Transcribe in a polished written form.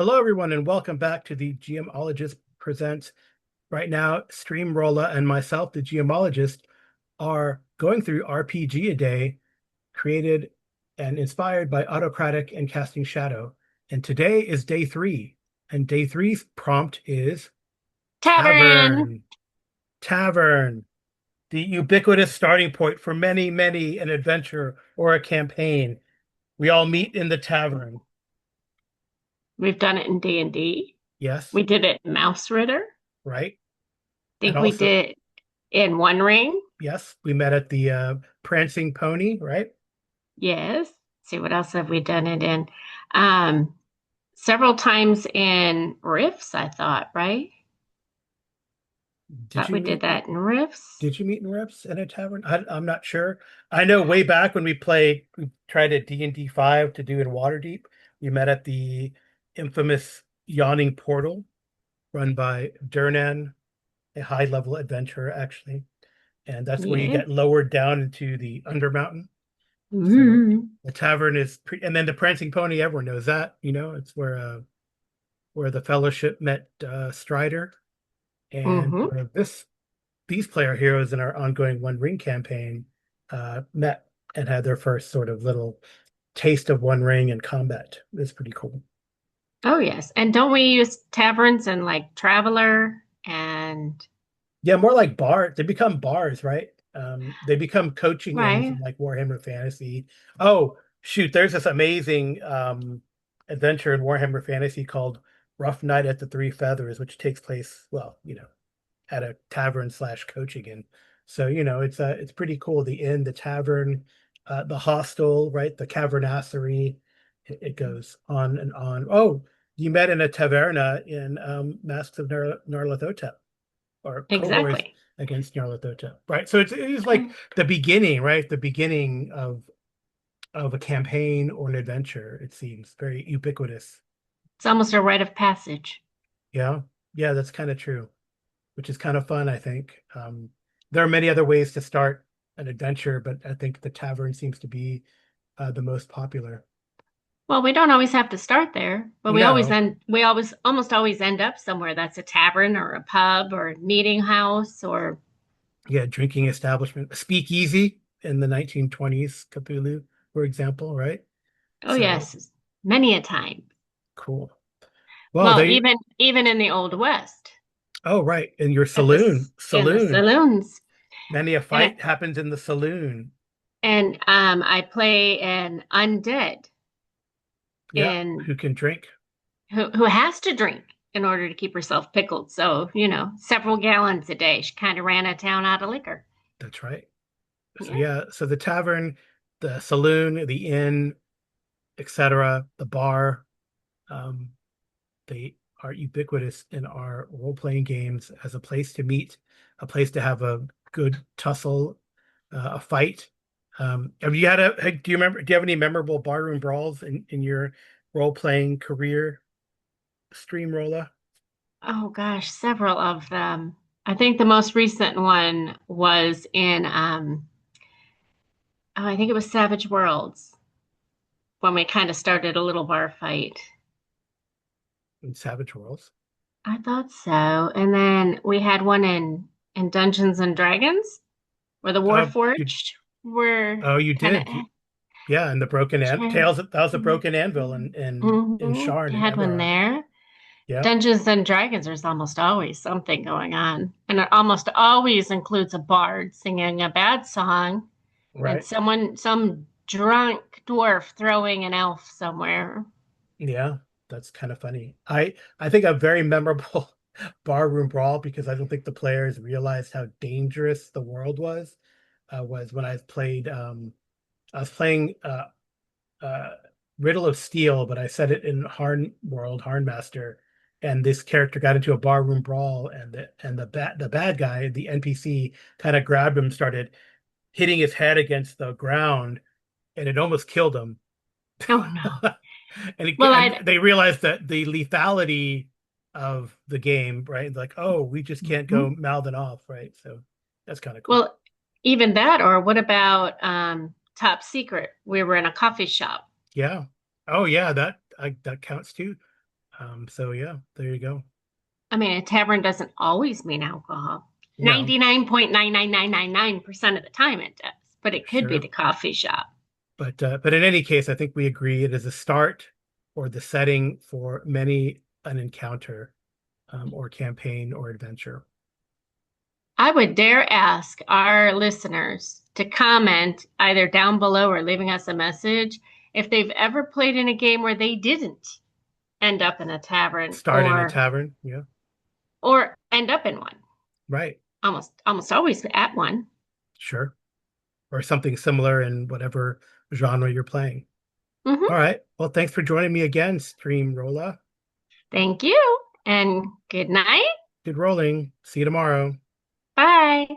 Hello, everyone, and welcome back to the Geomologist Presents. Right now, Streamrolla and myself, the Geomologist, are going through RPG a Day, created and inspired by Autocratic and Casting Shadow. And today is day three, and day three's prompt is Tavern. Tavern. Tavern, the ubiquitous starting point for many an adventure or a campaign. We all meet in the tavern. We've done it in D&D. Yes, We did it in Mouse Ritter. right? And Think we also, did in One Ring. yes, we met at the Prancing Pony, right? Yes. See, what else have we done it in? Um, Several times in Riffs, I thought, right? Did Thought you we did meet that in Riffs. did you meet in reps in a tavern? I'm not sure. I know way back when we tried at D&D 5 to do in Waterdeep, we met at the infamous Yawning Portal run by Durnan, a high level adventurer actually. And that's where you Yes. get lowered down into the Undermountain. So Mm-hmm. the tavern is and then the Prancing Pony, everyone knows that, it's where the Fellowship met Strider, and Mm-hmm. where these player heroes in our ongoing One Ring campaign met and had their first sort of little taste of One Ring and combat. It's pretty cool. Oh, yes. And don't we use taverns and like Traveler and Yeah, more like bars. They become bars, right? They become coaching inns right? in like Warhammer Fantasy. Oh, shoot, there's this amazing adventure in Warhammer Fantasy called Rough Night at the Three Feathers, which takes place, well, at a tavern slash coaching inn. So, it's pretty cool. The inn, the tavern, the hostel, right? The cavernassery. It goes on and on. Oh, you met in a taverna in Masks of Nyarlathotep, or cohorts Exactly. against Nyarlathotep, right? So it is like the beginning, right? The beginning of a campaign or an adventure. It seems very ubiquitous. It's almost a rite of passage. Yeah, yeah, that's kind of true, which is kind of fun, I think. There are many other ways to start an adventure, but I think the tavern seems to be the most popular. Well, we don't always have to start there, but No, we always almost always end up somewhere that's a tavern or a pub or a meeting house or yeah, drinking establishment, a speakeasy in the 1920s, Cthulhu, for example, right? oh So yes, many a time. cool. Well, Well, they, even in the Old West oh, right, in your at the saloon. saloons. Many a And I, fight happens in the saloon. I play an undead Yeah, in who can drink? who has to drink in order to keep herself pickled. So, several gallons a day. She kind of ran a town out of liquor. That's right. So Yeah, yeah, so the tavern, the saloon, the inn, etc., the bar. Um, they are ubiquitous in our role-playing games as a place to meet, a place to have a good tussle, a fight. Have you had do you remember, do you have any memorable barroom brawls in your role-playing career, Streamroller? oh gosh, several of them. I think the most recent one was in oh, I think it was Savage Worlds when we kind of started a little bar fight. In Savage Worlds? I thought so. And then we had one in Dungeons and Dragons where the You, Warforged were oh, you kind of did. Yeah, and the broken an trying. tales. That was a broken anvil in Mm-hmm. Sharn and Had one Eberron. there. Yeah, Dungeons and Dragons, there's almost always something going on. And it almost always includes a bard singing a bad song and right. some drunk dwarf throwing an elf somewhere. Yeah, that's kind of funny. I think a very memorable barroom brawl, because I don't think the players realized how dangerous the world was when I was playing uh Riddle of Steel, but I said it in Harnmaster, and this character got into a barroom brawl, and the bad guy, the NPC, kind of grabbed him, started hitting his head against the ground, and it almost killed him. Oh no. Well, And they realized that the lethality of the game, right? Like, oh, we just can't go Mhm. mouthing off, right? So that's kind of cool. Well, even that, or what about Top Secret? We were in a coffee shop. Yeah. Oh, yeah, that counts too. So yeah, there you go. I mean, a tavern doesn't always mean alcohol. No, 99.99999% of the time it does, but it could be sure. the coffee shop. But in any case, I think we agree it is a start or the setting for many an encounter, or campaign or adventure. I would dare ask our listeners to comment either down below or leaving us a message if they've ever played in a game where they didn't end up in a tavern Start in a tavern. Yeah, or end up in one. right. Almost always at one. Sure. Or something similar in whatever genre you're playing. All Hmm. right. Well, thanks for joining me again, Stream Rolla. Thank you and good night. Good rolling. See you tomorrow. Bye.